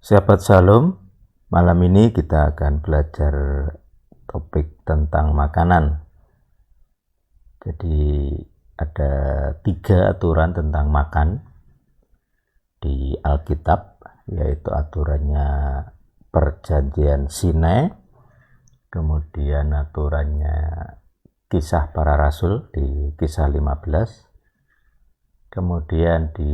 Sahabat Shalom, malam ini kita akan belajar topik tentang makanan. Jadi ada 3 aturan tentang makan di Alkitab, yaitu aturannya perjanjian Sinai, kemudian aturannya kisah para rasul di kisah 15, kemudian di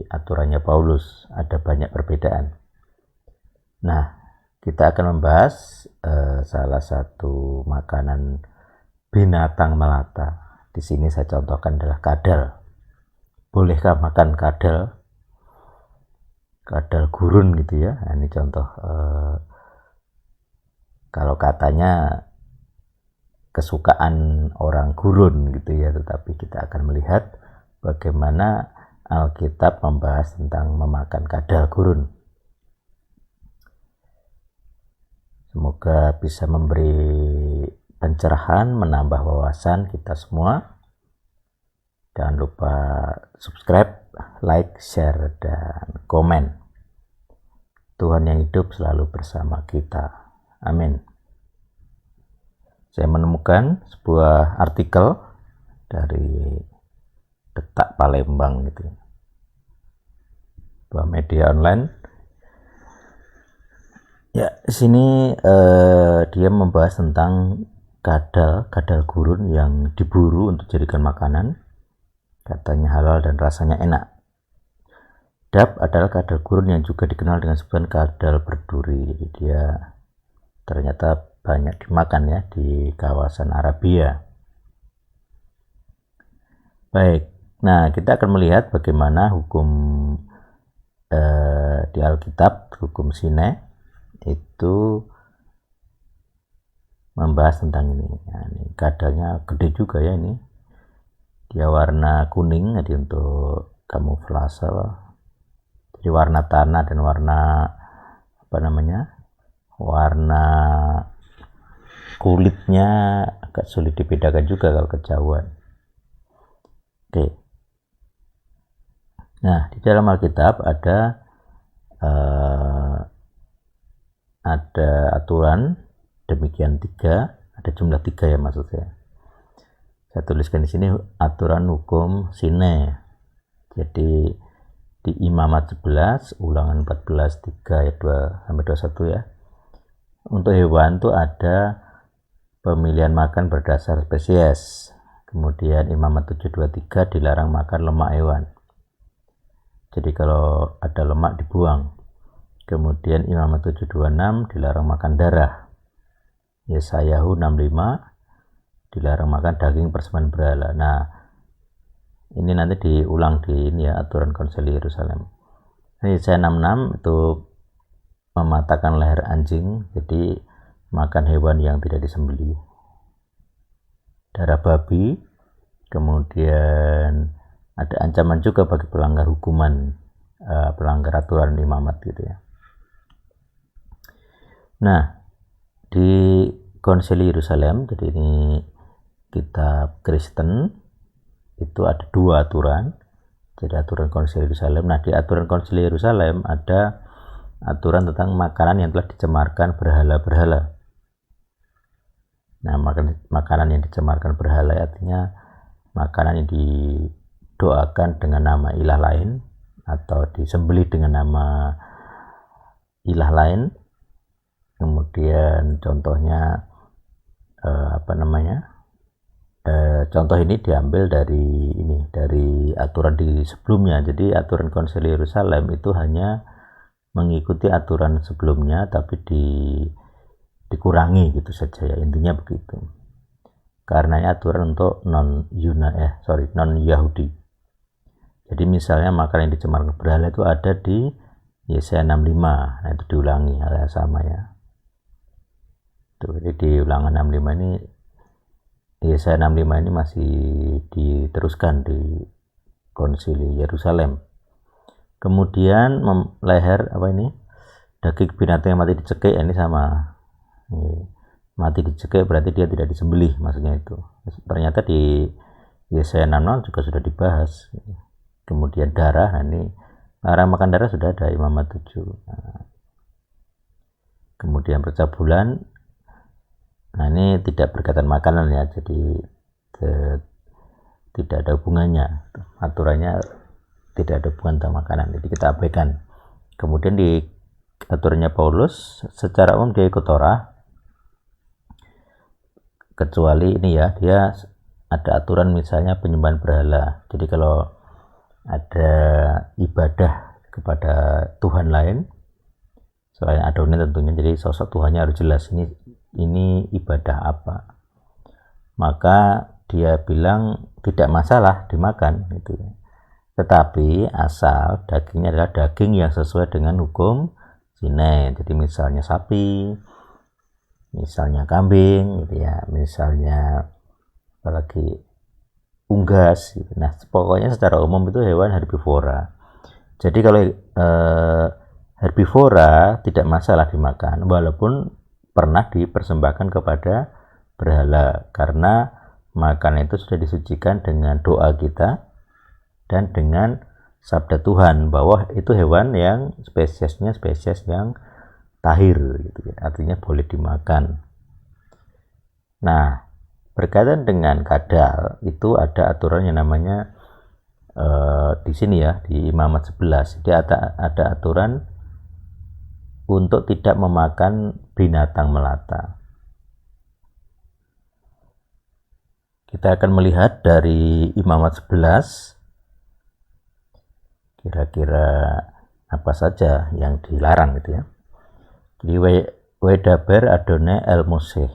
aturannya Paulus ada banyak perbedaan. Nah, kita akan membahas salah satu makanan binatang melata. Di sini saya contohkan adalah kadal. Bolehkah makan kadal? Kadal gurun gitu ya. Nah, ini contoh. Kalau katanya kesukaan orang gurun gitu ya, tetapi kita akan melihat bagaimana Alkitab membahas tentang memakan kadal gurun. Semoga bisa memberi pencerahan, menambah wawasan kita semua. Jangan lupa subscribe, like, share, dan komen. Tuhan yang hidup selalu bersama kita. Amin. Saya menemukan sebuah artikel dari Detak Palembang gitu, sebuah media online. Ya, di sini dia membahas tentang kadal gurun yang diburu untuk dijadikan makanan. Katanya halal dan rasanya enak. Dap adalah kadal gurun yang juga dikenal dengan sebutan kadal berduri. Jadi dia ternyata banyak dimakan ya di kawasan Arabia. Baik, nah kita akan melihat bagaimana hukum di Alkitab, hukum Sinai itu membahas tentang ini. Nah, ini kadalnya gede juga ya ini. Dia warna kuning, jadi untuk kamuflase. Jadi warna tanah dan warna warna kulitnya agak sulit dibedakan juga kalau kejauhan. Oke. Nah, di dalam Alkitab ada aturan demikian 3, ada jumlah 3 ya maksud saya. Saya tuliskan di sini aturan hukum Sinai. Jadi di Imamat 11, Ulangan 14, 3 ayat 2 sampai 21 ya. Untuk hewan itu ada pemilihan makan berdasar spesies. Kemudian Imamat 7:23 dilarang makan lemak hewan. Jadi kalau ada lemak dibuang. Kemudian Imamat 7:26 dilarang makan darah. Yesayahu 6:5 dilarang makan daging persembahan berhala. Nah, ini nanti diulang di ini ya, aturan konsili Yerusalem. Yesaya 6:6 itu mematahkan leher anjing, jadi makan hewan yang tidak disembelih. Darah babi, kemudian ada ancaman juga bagi pelanggar hukuman, pelanggar aturan imamat gitu ya. Nah, di Konsili Yerusalem, jadi ini kitab Kristen, itu ada 2 aturan. Jadi aturan Konsili Yerusalem. Nah, di aturan Konsili Yerusalem ada aturan tentang makanan yang telah dicemarkan berhala-berhala. Nah, makanan yang dicemarkan berhala artinya makanan yang didoakan dengan nama ilah lain atau disembelih dengan nama ilah lain. Kemudian contohnya contoh ini diambil dari aturan di sebelumnya. Jadi aturan Konsili Yerusalem itu hanya mengikuti aturan sebelumnya tapi dikurangi gitu saja ya, intinya begitu. Karena ini aturan untuk non Yahudi. Jadi misalnya makanan yang dicemarkan berhala itu ada di Yesaya 65. Nah, itu diulangi hal yang sama ya. Jadi di Ulangan 65 ini, Yesaya 65 ini masih diteruskan di Konsili Yerusalem. Kemudian leher daging binatang yang mati dicekik, ini sama. Mati dicekik berarti dia tidak disembelih, maksudnya itu. Ternyata di Yesaya 66 juga sudah dibahas. Kemudian darah, ini larang makan darah sudah ada Imamat 7. Nah, Kemudian percabulan, nah ini tidak berkaitan makanan ya, jadi tidak ada hubungannya, aturannya tidak ada hubungan dengan makanan, jadi kita abaikan. Kemudian di aturannya Paulus, secara umum dia ikut Torah, kecuali ini ya, dia ada aturan misalnya penyembahan berhala. Jadi kalau ada ibadah kepada Tuhan lain selain Adonai tentunya, jadi sosok Tuhannya harus jelas, ini ibadah apa, maka dia bilang tidak masalah dimakan gitu ya. Tetapi asal dagingnya adalah daging yang sesuai dengan hukum Sinai. Jadi misalnya sapi, misalnya kambing gitu ya, misalnya apalagi unggas gitu. Nah, pokoknya secara umum itu hewan herbivora. Jadi kalau herbivora tidak masalah dimakan walaupun pernah dipersembahkan kepada berhala, karena makanan itu sudah disucikan dengan doa kita dan dengan sabda Tuhan bahwa itu hewan yang spesiesnya spesies yang tahir gitu ya, artinya boleh dimakan. Nah, berkaitan dengan kadal itu ada aturan yang namanya di sini ya, di Imamat 11 jadi ada aturan untuk tidak memakan binatang melata. Kita akan melihat dari Imamat 11 kira-kira apa saja yang dilarang gitu ya. Jadi Wedaber Adonai el Moshe,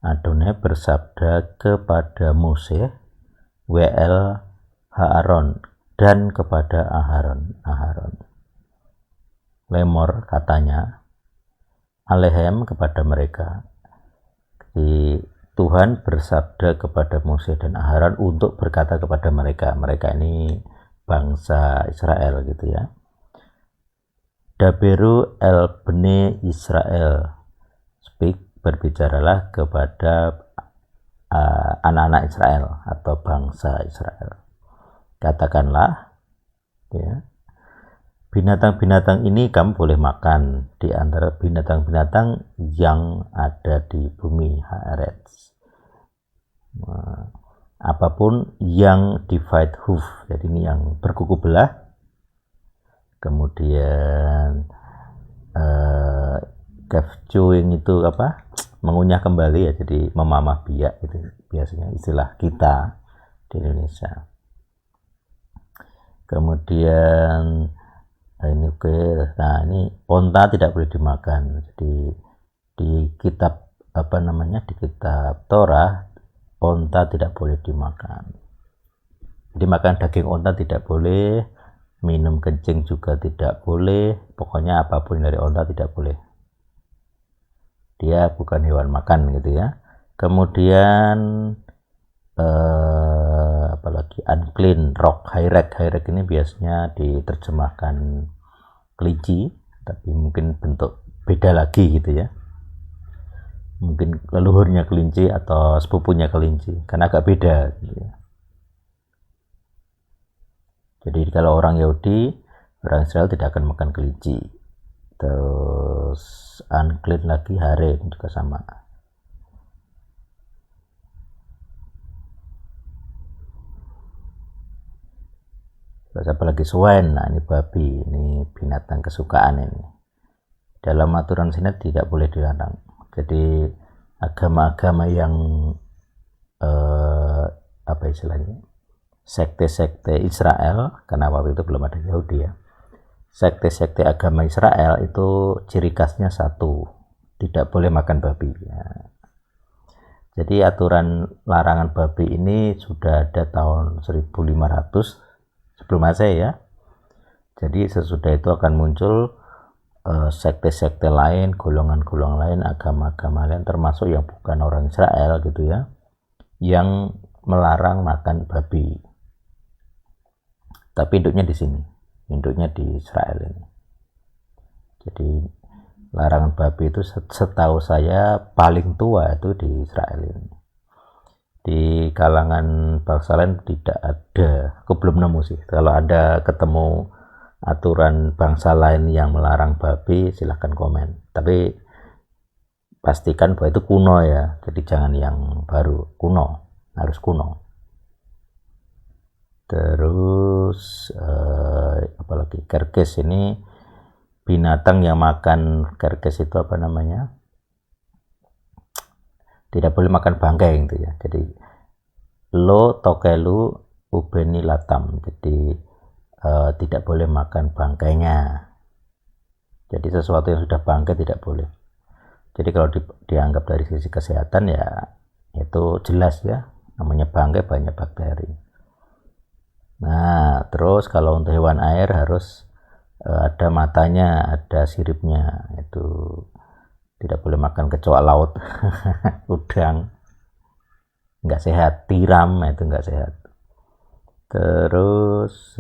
Adonai bersabda kepada Mose, WL Haaron, dan kepada Aharon. Lemor katanya, Alehem kepada mereka. Jadi Tuhan bersabda kepada Mose dan Aharon untuk berkata kepada mereka. Mereka ini bangsa Israel gitu ya. Daberu el bne Israel, speak, berbicaralah kepada anak-anak Israel atau bangsa Israel. Katakanlah ya, binatang-binatang ini kamu boleh makan di antara binatang-binatang yang ada di bumi Haaretz. Apapun yang divide hoof, jadi ini yang berkuku belah, kemudian kefcuing itu apa, mengunyah kembali ya, jadi memamah biak itu biasanya istilah kita di Indonesia. Kemudian ini oke, nah ini onta tidak boleh dimakan. Jadi di kitab apa namanya, di kitab Torah onta tidak boleh dimakan. Jadi makan daging onta tidak boleh, minum kencing juga tidak boleh, pokoknya apapun dari onta tidak boleh. Dia bukan hewan makan gitu ya. Kemudian apalagi unclean rock, hyrek ini biasanya diterjemahkan kelinci, tapi mungkin bentuk beda lagi gitu ya, mungkin leluhurnya kelinci atau sepupunya kelinci, karena agak beda gitu ya. Jadi kalau orang Yahudi, orang Israel tidak akan makan kelinci. Terus unclean lagi hare juga sama. Terus apalagi swine, nah ini babi, ini binatang kesukaan ini. Dalam aturan Sinai tidak boleh dilarang. Jadi agama-agama yang apa istilahnya, sekte-sekte Israel, karena waktu itu belum ada Yahudi ya, sekte-sekte agama Israel itu ciri khasnya satu, tidak boleh makan babi ya. Jadi aturan larangan babi ini sudah ada tahun 1500 sebelum Masehi ya. Jadi sesudah itu akan muncul sekte-sekte lain, golongan-golongan lain, agama-agama lain, termasuk yang bukan orang Israel gitu ya, yang melarang makan babi. Tapi induknya di sini, induknya di Israel ini. Jadi larangan babi itu setahu saya paling tua itu di Israel ini. Di kalangan bangsa lain tidak ada, aku belum nemu sih. Kalau ada ketemu aturan bangsa lain yang melarang babi, silahkan komen. Tapi pastikan bahwa itu kuno ya, jadi jangan yang baru, kuno, harus kuno. Terus apalagi kerkes ini binatang yang makan kerkes itu apa namanya? Tidak boleh makan bangkai gitu ya. Jadi lo tokelu ubeni latam. Jadi tidak boleh makan bangkainya. Jadi sesuatu yang sudah bangkai tidak boleh. Jadi kalau dianggap dari sisi kesehatan ya itu jelas ya, namanya bangkai banyak bakteri. Nah, terus kalau untuk hewan air harus ada matanya, ada siripnya. Itu tidak boleh makan kecoa laut, udang, nggak sehat. Tiram itu nggak sehat. Terus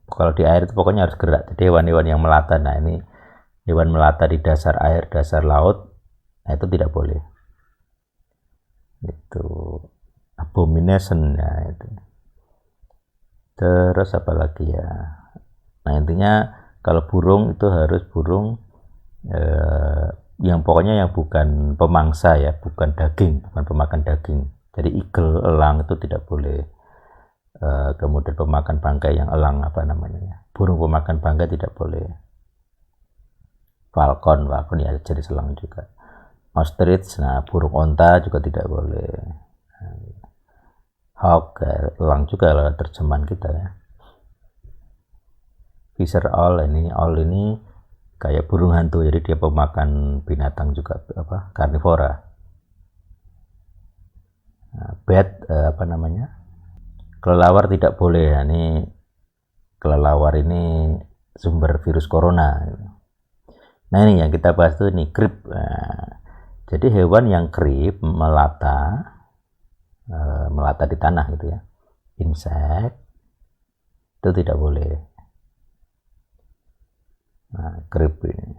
kalau di air itu pokoknya harus gerak. Jadi hewan-hewan yang melata, nah ini hewan melata di dasar air, dasar laut, nah itu tidak boleh. Itu abomination ya itu. Terus apa lagi ya? Nah intinya kalau burung itu harus burung yang pokoknya yang bukan pemangsa ya, bukan daging, bukan pemakan daging. Jadi eagle, elang itu tidak boleh. Kemudian pemakan bangkai yang elang apa namanya ya, burung pemakan bangkai tidak boleh. Falcon ya jadi selang juga. Ostrich, nah burung onta juga tidak boleh. Hawk, elang juga lah terjemahan kita ya. Fisher owl ini kayak burung hantu, jadi dia pemakan binatang juga, apa, karnivora. Nah, bat apa namanya, kelelawar tidak boleh ya. Ini kelelawar ini sumber virus corona. Nah ini yang kita bahas tuh ini krip. Nah, jadi hewan yang krip melata di tanah gitu ya, insek itu tidak boleh. Nah, krip ini.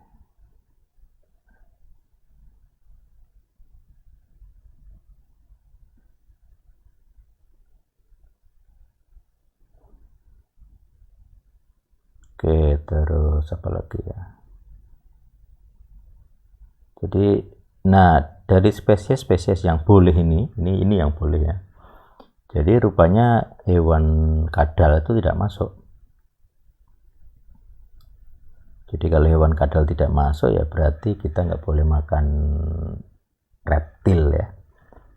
Oke, terus apa lagi ya? Jadi, nah dari spesies-spesies yang boleh ini yang boleh ya. Jadi rupanya hewan kadal itu tidak masuk. Jadi kalau hewan kadal tidak masuk ya berarti kita nggak boleh makan reptil ya.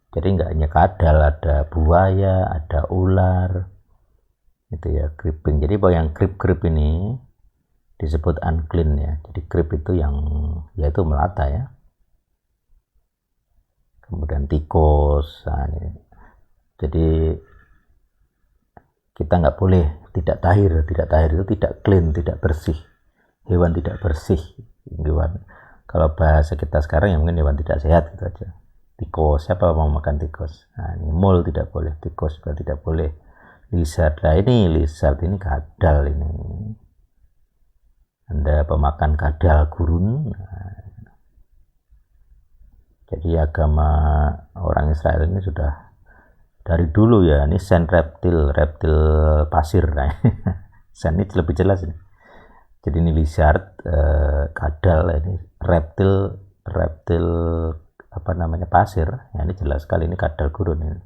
Jadi nggak hanya kadal, ada buaya, ada ular, itu ya, creeping. Jadi bahwa yang creep ini disebut unclean ya. Jadi creep itu yang yaitu melata ya. Kemudian tikus. Nah, jadi kita nggak boleh tidak tahir itu tidak clean, tidak bersih. Hewan tidak bersih, hewan. Kalau bahasa kita sekarang ya mungkin hewan tidak sehat gitu aja. Tikus, siapa mau makan tikus? Nah, ini mole tidak boleh, tikus juga tidak boleh. Lizard, nah ini lizard ini kadal ini. Anda pemakan kadal gurun. Nah, jadi agama orang Israel ini sudah dari dulu ya, ini sen reptil pasir. Nah, sen ini lebih jelas ini. Jadi ini lizard, kadal, ini reptil apa namanya pasir. Ya, ini jelas sekali ini kadal gurun ini.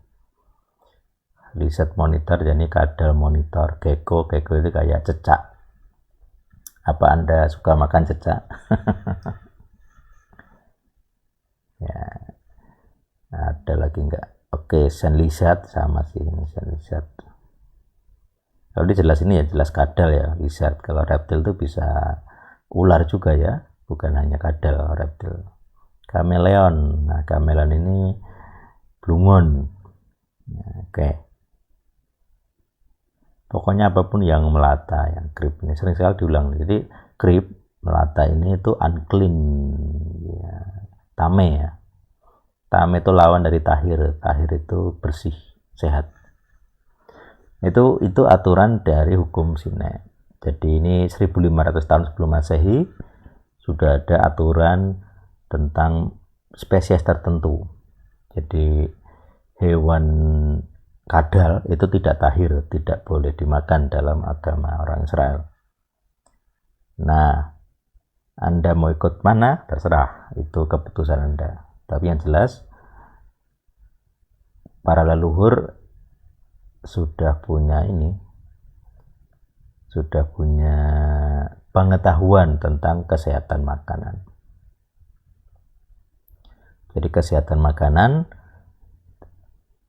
Lizard monitor, jadi kadal monitor. Gecko itu kayak cecak. Apa Anda suka makan cecak? Ya, ada lagi enggak? Oke, sand lizard sama sih ini sand lizard. Kalau dia jelas ini ya jelas kadal ya lizard. Kalau reptil itu bisa ular juga ya, bukan hanya kadal reptil. Kameleon, nah kameleon ini blungon. Ya, oke. Pokoknya apapun yang melata, yang creep ini sering sekali diulang. Jadi creep melata ini itu unclean, ya, tame ya. Tame itu lawan dari tahir. Tahir itu bersih, sehat. Itu aturan dari hukum Sinai. Jadi ini 1500 tahun sebelum Masehi sudah ada aturan tentang spesies tertentu. Jadi hewan kadal itu tidak tahir, tidak boleh dimakan dalam agama orang Israel. Nah, Anda mau ikut mana terserah, itu keputusan Anda. Tapi yang jelas para leluhur sudah punya pengetahuan tentang kesehatan makanan. Jadi kesehatan makanan,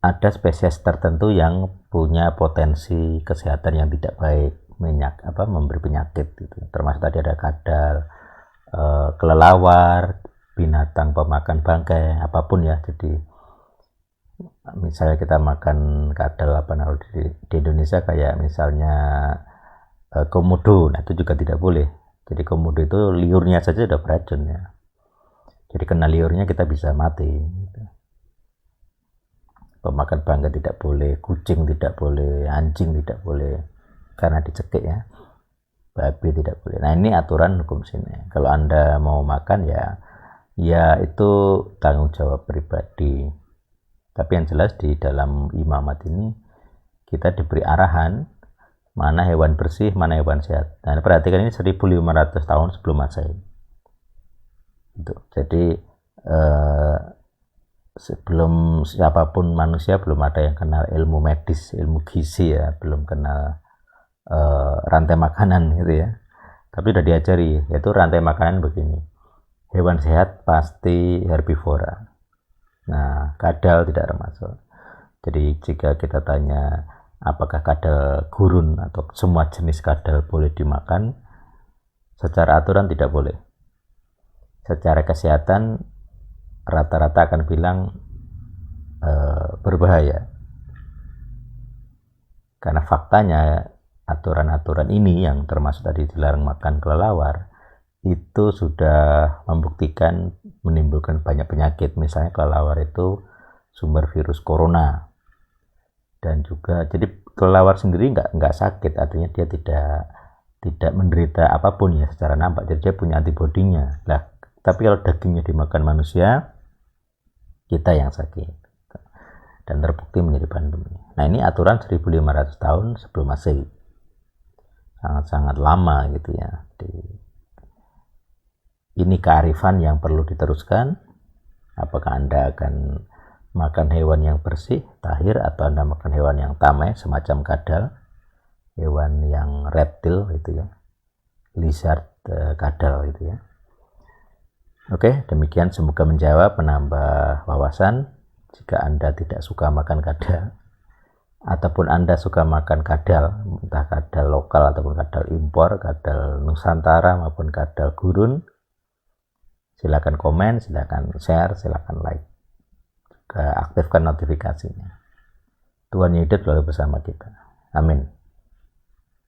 ada spesies tertentu yang punya potensi kesehatan yang tidak baik, memberi penyakit gitu. Termasuk tadi ada kadal, kelelawar, binatang pemakan bangkai, apapun ya. Jadi misalnya kita makan kadal di Indonesia kayak misalnya komodo, nah itu juga tidak boleh. Jadi komodo itu liurnya saja sudah beracun ya. Jadi kena liurnya kita bisa mati gitu. Pemakan bangkai tidak boleh, kucing tidak boleh, anjing tidak boleh karena dicekik ya, babi tidak boleh. Nah ini aturan hukum sini. Kalau Anda mau makan ya itu tanggung jawab pribadi. Tapi yang jelas di dalam imamat ini kita diberi arahan mana hewan bersih, mana hewan sehat. Nah perhatikan ini 1500 tahun sebelum Masehi. Jadi sebelum siapapun manusia belum ada yang kenal ilmu medis, ilmu gizi ya, belum kenal rantai makanan gitu ya. Tapi udah diajari, yaitu rantai makanan begini. Hewan sehat pasti herbivora. Nah, kadal tidak termasuk. Jadi jika kita tanya apakah kadal gurun atau semua jenis kadal boleh dimakan, secara aturan tidak boleh. Secara kesehatan rata-rata akan bilang berbahaya, karena faktanya aturan-aturan ini yang termasuk tadi dilarang makan kelelawar itu sudah membuktikan menimbulkan banyak penyakit. Misalnya kelelawar itu sumber virus corona, dan juga jadi kelelawar sendiri nggak sakit, artinya dia tidak menderita apapun ya secara nampak, jadi dia punya antibodinya lah. Tapi kalau dagingnya dimakan manusia, kita yang sakit dan terbukti menjadi pandemi. Nah ini aturan 1500 tahun sebelum Masehi, sangat-sangat lama gitu ya. Ini kearifan yang perlu diteruskan. Apakah Anda akan makan hewan yang bersih, tahir, atau Anda makan hewan yang tamai semacam kadal, hewan yang reptil gitu ya, lizard, kadal gitu ya. Oke, demikian semoga menjawab, menambah wawasan. Jika Anda tidak suka makan kadal, ataupun Anda suka makan kadal, entah kadal lokal ataupun kadal impor, kadal Nusantara maupun kadal gurun, silakan komen, silakan share, silakan like. Juga aktifkan notifikasinya. Tuhan hidup selalu bersama kita. Amin.